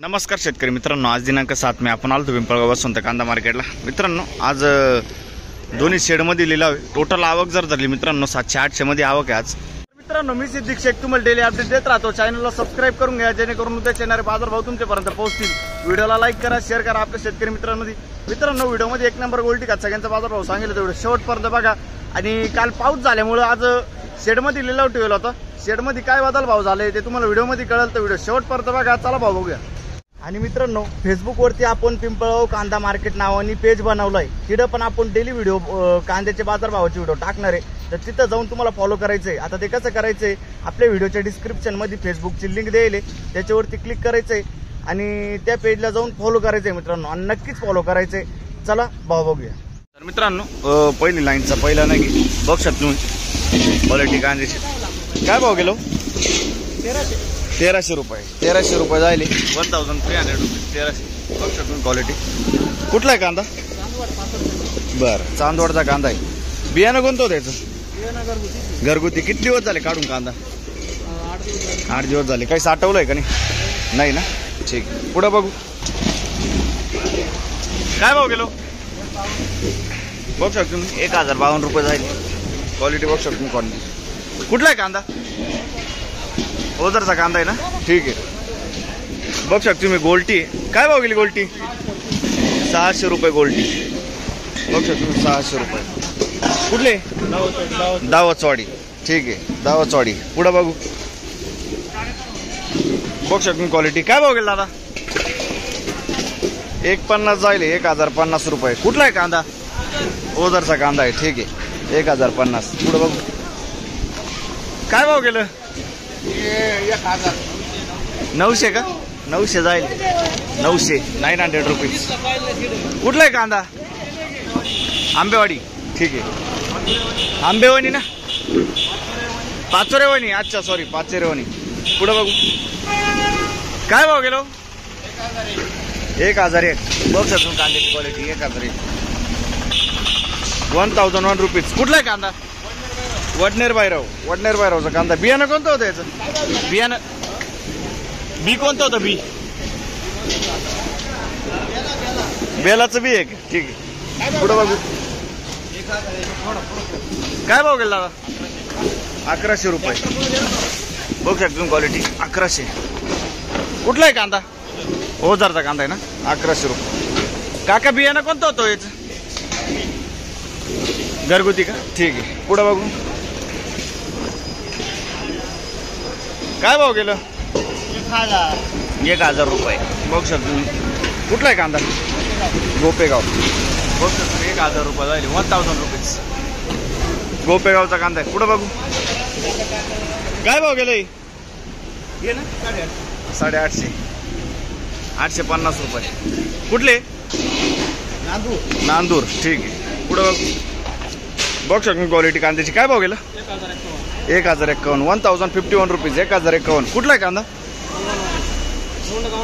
नमस्कार शेतकरी मित्रांनो, आज दिनांक 7 मे आपण आलो पिंपळगाव वसंत कांदा मार्केटला। मित्रांनो आज दोन्ही शेडमध्ये लिलाव टोटल आवक जर धरली मित्रांनो 700-800 मध्ये आवक आहे आज। मित्रांनो मी सिद्दीक शेख तुम्हाला डेली अपडेट देत राहतो। चॅनलला सबस्क्राइब करून घ्या जेणेकरून उद्या येणारे बाजारभाव तुमच्यापर्यंत पोहोचतील। व्हिडिओला लाईक करा, शेअर करा आपल्या शेतकरी मित्रांमध्ये। मित्रांनो व्हिडिओमध्ये एक नंबर गोल्टी का सगळ्यांचा बाजारभाव सांगितलं तेवढं शेवटपर्यंत बघा। आणि काल पाऊस झाल्यामुळे आज शेडमध्ये लिलाव ठेवला होता। शेडमध्ये काय बदल भाव झाले ते तुम्हाला व्हिडिओमध्ये कळेल, तर व्हिडिओ शेवटपर्यंत बघा। चला भाव बघूया। आणि मित्रांनो फेसबुकवरती आपण पिंपळगाव कांदा मार्केट नावाने पेज बनवलंय। तिथं पण आपण डेली व्हिडिओ कांद्याचे बाजारभावाचे व्हिडिओ टाकणार आहे, तर तिथं जाऊन तुम्हाला फॉलो करायचंय। आता ते कसं करायचंय, आपल्या व्हिडिओच्या डिस्क्रिप्शन मध्ये फेसबुकची लिंक देईल, त्याच्यावरती क्लिक करायचंय आणि त्या पेजला जाऊन फॉलो करायचंय मित्रांनो, आणि नक्कीच फॉलो करायचंय। चला भाव बघूया। तर मित्रांनो पहिली लाईनचा पहिला नाही बघ शकतो तुम्ही क्वालिटी कांद्याची। काय भाव गेलो? 1300 रुपये। 1300 रुपये जायले 1300 रुपये 1300 बघ शकतो क्वालिटी। कुठला आहे कांदा? बरं, चांदवडचा कांदा आहे। बियाणं कोणतं त्याचं? घरगुती। किती दिवस झाले काढून कांदा? 8 दिवस झाले। काही साठवलंय का नाही ना? ठीक, पुढे बघू। काय भाव गेलो? बघ शकतो तुम्ही 1052 रुपये जाईल। क्वालिटी बघ शकतो क्वालिटी। कुठला आहे कांदा? ओझरचा कांदा आहे ना? ठीक आहे। बघ शकतो तुम्ही गोल्टी। काय भाव गेली गोल्टी? 600 रुपये गोल्टी। बघ शकतो तुम्ही 600 रुपये। कुठले? दावतवाडी। ठीक आहे, दावतवाडी। पुढे बघू। बघ शकतो क्वालिटी। काय भाव गेला दादा? 150 जाईल। 1050 रुपये। कुठला आहे कांदा? ओझरचा कांदा आहे। ठीक आहे, 1050। पुढे बघू। काय भाव गेलं? 900 का? 900 जाईल। 900 रुपीज। कुठला आहे कांदा? आंबेवाडी। ठीक आहे, आंबेवाणी ना? पाचोरेवाणी। अच्छा सॉरी, पाचोरेवाणी। पुढे बघू। काय भाव गेलो? 1001। बघ शकतो कांद्याची क्वालिटी 1001। 1001 रुपीज। कुठला आहे कांदा? वडनेर बायरावचा कांदा। बियाणं कोणतं होतं याचं? बियाणं बी कोणतं होतं? बी बेलाचं बी आहे। ठीक आहे, पुढे बघू। काय भाव गेला दादा? 1100 रुपये। बघू शकतो क्वालिटी 1100। कुठला आहे कांदा? ओझरचा कांदा आहे ना? 1100 रुपये। काका बियाणं कोणतं होतं याचं? घरगुती का? ठीक आहे, पुढे बघू। काय भाव गेलं? 1000 रुपये। बघू शकतो। कुठला आहे कांदा? गोपेगाव। बघू शकतो 1000 रुपये जाईल। 1000 रुपीज गोपेगावचा कांदा आहे। पुढे बघू। काय भाव गेलं? 850। 850 रुपये। कुठले? नांदूर। ठीक आहे, पुढे बघू। बघू शकतो क्वालिटी कांद्याची। काय भाव गेलं? 1051। 1051 रुपीज। 1051। कुठला आहे कांदा?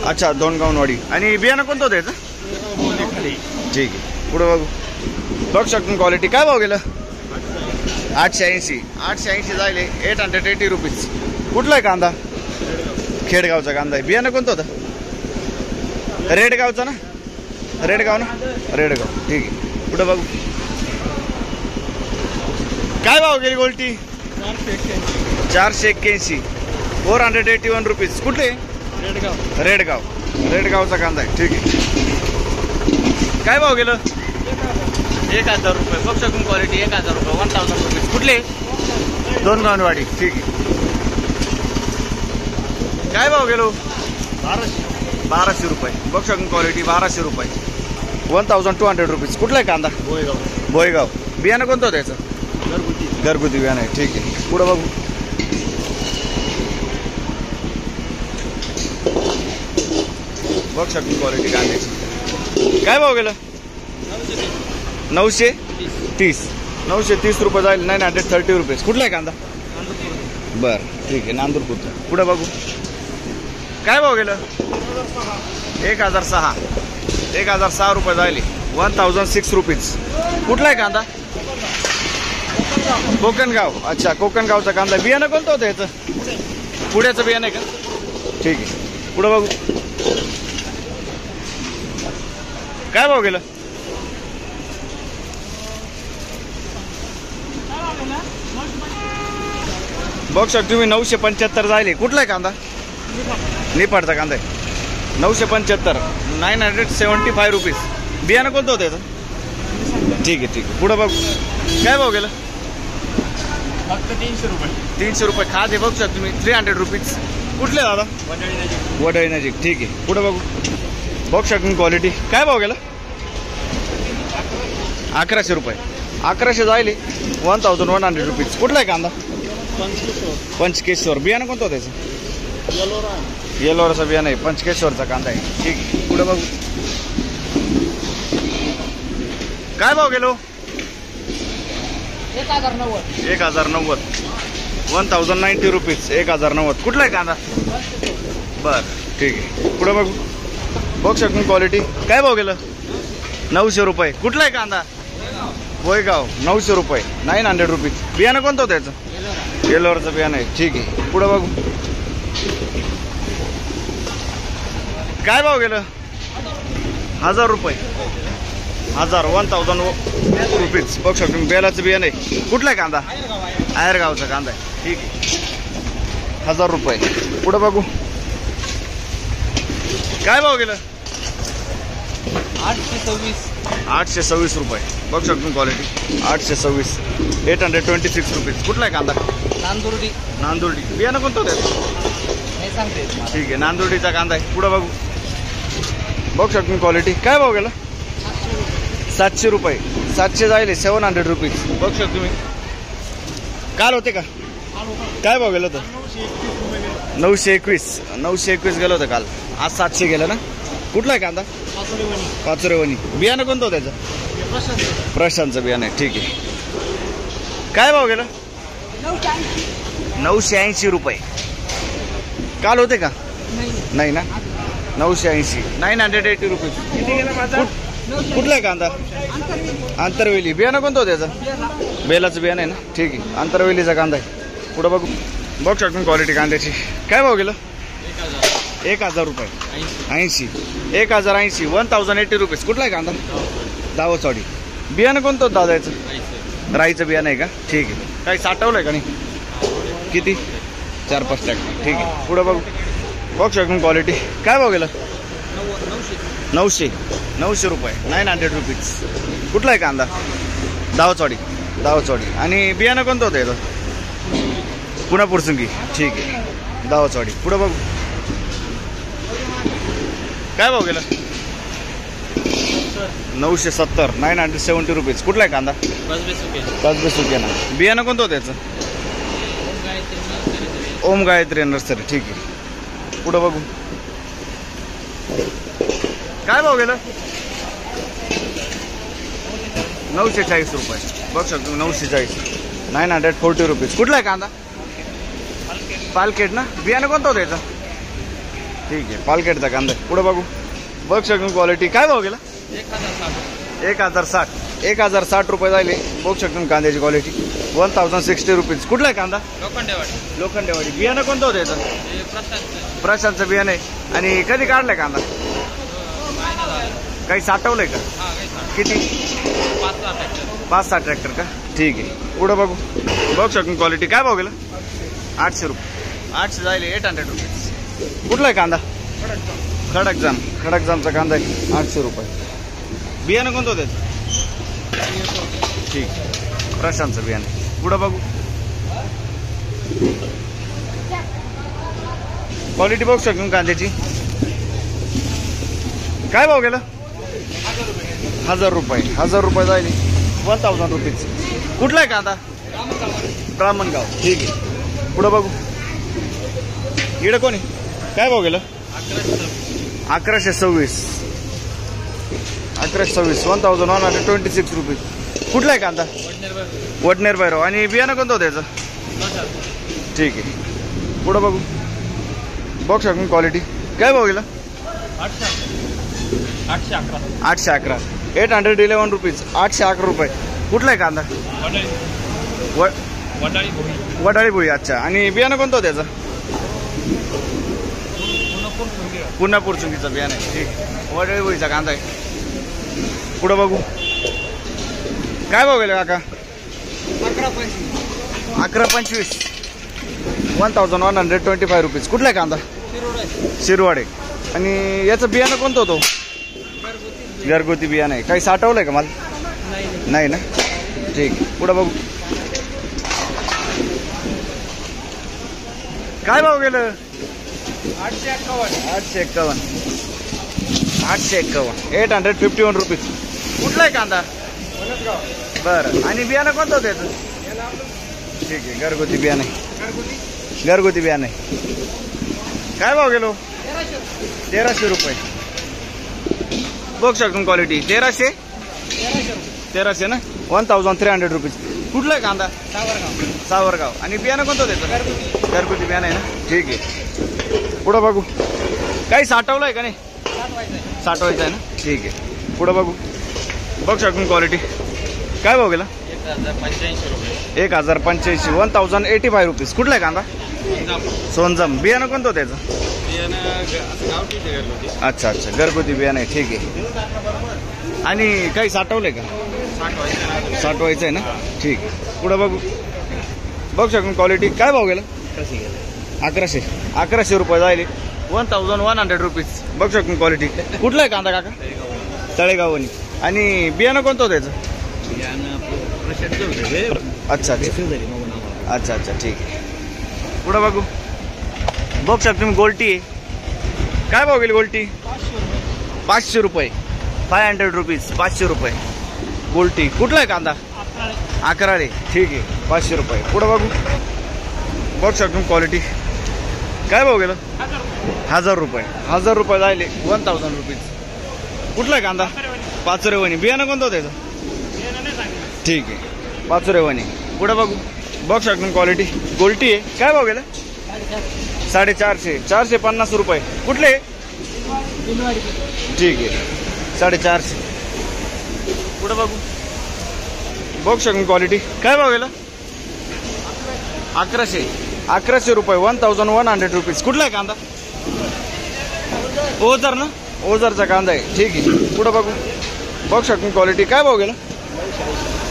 अच्छा, दोंडगावनवाडी। आणि बियाणं कोणतं होतं याचं? ठीक आहे, पुढे बघू। बघू शकतो क्वालिटी। काय भाव गेलं? 880। 880 जाईल। 880 रुपीज। कुठला आहे कांदा? खेडगावचा कांदा आहे। बियाणं कोणतं होतं? रेडगावचा ना? रेडगाव ना? रेडगाव। ठीक आहे, पुढे बघू। काय भाव गेली गोल्टी? 481। 481 रुपीज। कुठले? रेडगावचा कांदा आहे। ठीक आहे, काय भाव गेलं? 1000 रुपये। बघ शकून क्वालिटी 1000 रुपये। 1000 रुपीज। कुठले? दोंडगावनवाडी। ठीक आहे, काय भाव गेलो? 1200 रुपये। बघ शकून क्वालिटी 1200 रुपये। 1200 रुपीज। कुठला आहे कांदा? बोयगाव। बियाणं कोणतं होतं याचं? घरगुती बियाणं आहे। ठीक आहे, पुढे बघू। बघ शकतो क्वालिटी कांद्याची। काय भाव गेलं? 930। 930 रुपये जाईल। 930 रुपीज। कुठला आहे कांदा? बरं, ठीक आहे, नांदूरपूरचा। पुढे बघू। काय भाव गेलं? 1006। 1006 रुपये जाईल। 1006 रुपीज। कुठला आहे कांदा? कोकणगाव। अच्छा, कोकणगावचा कांदा। बियाणं कोणतं होतं याचं? पुण्याचं बियाणं आहे का? ठीक आहे, पुढे बघू। काय भाव गेलं? बघ शकतो तुम्ही 975 जायले. कुठला आहे कांदा? निपाडचा कांदा आहे. 975, 975 रुपीज. बियाणं कोणतं होतं याचं? ठीक आहे ठीक आहे. पुढं बघू काय भाव गेलं? फक्त 300 रुपये. 300 रुपये. खाद आहे बघू शकतो तुम्ही 300 रुपीज. कुठले दादा? वडळी नजीक. ठीक आहे. पुढं बघू बघू शकतो क्वालिटी. काय भाव गेला? 1100 रुपये. 1100 जायले. 1100 रुपीज. कुठला आहे कांदा? पंचकेश्वर. बियाणं कोणतं होतं त्याचं? येलोराचा बियाणं आहे. पंचकेश्वरचा कांदा आहे. ठीक आहे. पुढे बघू काय भाव गेलो? 1090. 1090. 1090 रुपीज. 1090. कुठला आहे कांदा? बर ठीक आहे. पुढे बघू बघू शकतो क्वालिटी. काय भाव गेलं? 900 रुपये. कुठला आहे कांदा? बोयगाव. 900 रुपये. 900 रुपीज. बियाणं कोणतं होतं त्याचं? येलोवरचं बियाणं आहे. ठीक आहे. पुढं बघू काय भाव गेलं? 1000 रुपये. 1000 रुपीज. बघू शकतो बेलाचं बियाणं आहे. कुठला आहे कांदा? आयरगावचा कांदा आहे. ठीक आहे. 1000 रुपये. पुढं बघू काय भाव गेलं? 826 रुपये. बघू शकतो क्वालिटी. 826. 826 रुपीज. कुठला आहे कांदा? नांदुर्डी. बियाणं कोणतं होतं? ठीक आहे. नांदुर्डीचा कांदा आहे. पुढं बघू बघू शकतो क्वालिटी. काय भाव गेला? 700 रुपये. 700 जायले. 700 रुपीज. बघू शकतो तुम्ही. काल होते का? काय भाव गेलं होतं? 921 गेलं होतं काल. आज 700 गेलं ना. कुठला आहे कांदा? पाचुरेवणी. बियाणं कोणतं होतं त्याचं? प्रशांतचं बियाणं आहे. ठीक आहे. काय भाव गेलं? 980 रुपये. काल होते का? नाही ना. 980. 980 रुपीज. कुठला आहे कांदा? आंतरवेली. बियाणं कोणतं होतं त्याचं? बेलाचं बियाणं आहे ना. ठीक आहे. आंतरवेलीचा कांदा आहे. पुढं बघू बघू शकतो क्वालिटी कांद्याची. काय भाव गेलं? 1000 रुपये. 80. 1080. 1080 रुपीज. कुठला आहे कांदा? दावचवाडी. बियाणं कोणतं होतं दादा याचं? राईचं बियाणं आहे का? ठीक आहे. काही साठवलं आहे का नाही? किती? 4-5 ट्रॅक्टर. ठीक आहे. पुढं बघू बघू शकतो क्वालिटी. काय भाव गेलं? 900 रुपये. 900 रुपीज. कुठला आहे कांदा? दावचवाडी. आणि बियाणं कोणतं होतं याचं? पुन्हा पुरसुंगी. ठीक आहे. दावचवाडी. पुढं बघू काय भाव गेलं? 970. 970 रुपीज. कुठला आहे कांदा? कसबे सुकेना. बियाणं कोणतं होतं त्याचं? ओम गायत्री नर्सरी. ठीक आहे. पुढं बघू काय भाव गेलं? 940 रुपये. बघू शकतो 940. 940 रुपीज. कुठला आहे कांदा? पालखेड ना. बियाणं कोणतं होतं याचं? ठीक आहे. पालखेडचा कांदा आहे. पुढं बघू बघू शकतो क्वालिटी. काय भाव गेला? 1060. 1060 रुपये जायले. बघू शकतो कांद्याची क्वालिटी. 1060 रुपीज. कुठला आहे कांदा? लोखंडेवाडी. बियाणं कोणतं होतं याचं? प्रशांतचं बियाणं आहे. आणि कधी काढलंय कांदा? काही साठवलंय का? किती? 5-6 ट्रॅक्टर का? ठीक आहे. पुढं बघू बघू शकतो क्वालिटी. काय भाव गेला? 800 रुपये. 800 जायले. 800 रुपीज. कुठला आहे कांदा? खडकजामचा कांदा आहे. 800 रुपये. बियाणं कोणतं होतं त्याचं? ठीक. प्रशांतचं बियाणं. पुढं बघू क्वालिटी बघू शकतो कांद्याची. काय भाव गेला? 1000 रुपये. 1000 रुपये जायले. 1000 रुपीज. कुठला आहे कांदा? ब्राह्मणगाव. ठीक आहे. पुढं बघू इकडं कोणी काय भाव गेलं? 1126. 1126. रुपीज. कुठला आहे कांदा? वडनेर भैरव. आणि बियाणं कोणतं होतं त्याचं? ठीक आहे. पुढं बघू बघू शकतो क्वालिटी. काय भाव गेला? 811. 811 रुपीज. 811 रुपये. कुठला आहे कांदा? वडाळी भुई. अच्छा. आणि बियाणं कोणतं होतं त्याचं? पुन्हा पुरचुंगीचं बियाणं आहे. ठीक. वडाळी भुईचा कांदा आहे. पुढे बघू काय भाव गेले काका 11.25 1125 रुपीज. कुठला आहे कांदा? शिरवाडे. आणि याचं बियाणं कोणतं होतं? घरगुती बियाणं आहे. काही साठवलंय का माल? नाही ना. ठीक. पुढे बघू काय भाव गेलं? 851 851 रुपीज. कुठला आहे कांदा? बरं. आणि बियाणं कोणतं होतं याचं? ठीक आहे. घरगुती बियाणं आहे. घरगुती बियाणं आहे. काय भाव गेलो? 1300 रुपये. बघ शकतो क्वालिटी. 1300 ना. 1300 रुपीज. कुठला आहे कांदा? सावरगाव. आणि बियाणं कोणतं होतं? घरगुती बियाणं आहे ना. ठीक आहे. पुढं बघू काही साठवलंय का नाही? साठवायचं आहे ना. ठीक आहे. पुढं बघू बघ शकतो क्वालिटी. काय भाव गेला? 1085 रुपये. 1085 1085 रुपीज. कुठला आहे कांदा? सोनजम. बियाणं कोणतं होतं त्याचं? अच्छा अच्छा. घरगुती बियाणं आहे. ठीक आहे. आणि काही साठवलंय का? साठवायचं आहे ना. ठीक आहे. पुढं बघू बघ शकतो क्वालिटी. काय भाव गेला? 1100 रुपये जाईल. 1100 रुपीज. बघ शकतो क्वालिटी. कुठला आहे कांदा काका? तळेगावनी. आणि बियाणं कोणतं होतं त्याचं? अच्छा अच्छा अच्छा. ठीक आहे. पुढं बघू बघ शकतो तुम्ही गोल्टी आहे. काय भाव गेली गोल्टी? 500 रुपये. 500 रुपीज. 500 रुपये गोल्टी. कुठला आहे कांदा? अकराळे. ठीक आहे. 500 रुपये. पुढं बघू बघ शकतो क्वालिटी. काय भाव गेलं? 1000 रुपये. 1000 रुपये जायले. 1000 रुपीज. कुठला आहे कांदा? पाचोरेवानी. बियाणं कोणतं होतं त्याचं? ठीक आहे. पाचोरेवानी. पुढं बघू बघ शकतो क्वालिटी. गोल्टी आहे. काय भाव गेलं? 450. 450 रुपये. कुठले? ठीक आहे. 450. पुढं बघू बघ शकतो क्वालिटी. काय भाव गेलं? 1100 रुपये. 1100 रुपीज. कुठला आहे कांदा? ओझर ना. ओझरचा कांदा आहे. ठीक आहे. पुढं बघू बघ शकतो क्वालिटी. काय भाव गेला?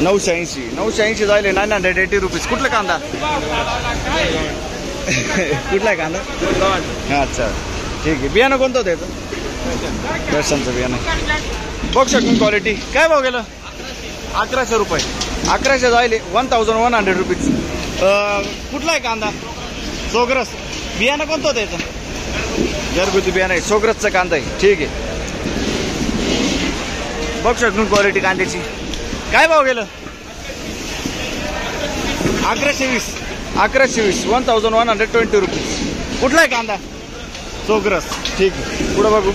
980 जायले. 980 रुपीज. कुठला कांदा? कुठला आहे कांदा? अच्छा. ठीक आहे. बियाणं कोणतं होतं त्याचं? दर्शनचं बियाणं. बघ शकतो क्वालिटी. काय भाव गेलं? 1100 रुपये. 1100 जायले. 1100 रुपीज. कुठला आहे कांदा? सोग्रस. बियाणं कोणतं होतं त्याचं? घरगुती बियाणं आहे. सोग्रसचा कांदा आहे. ठीक आहे. बघ शकतो क्वालिटी कांद्याची. काय भाव गेलं? 1120 1120 रुपीज. कुठला आहे कांदा? सोग्रस. ठीक आहे. पुढं बघू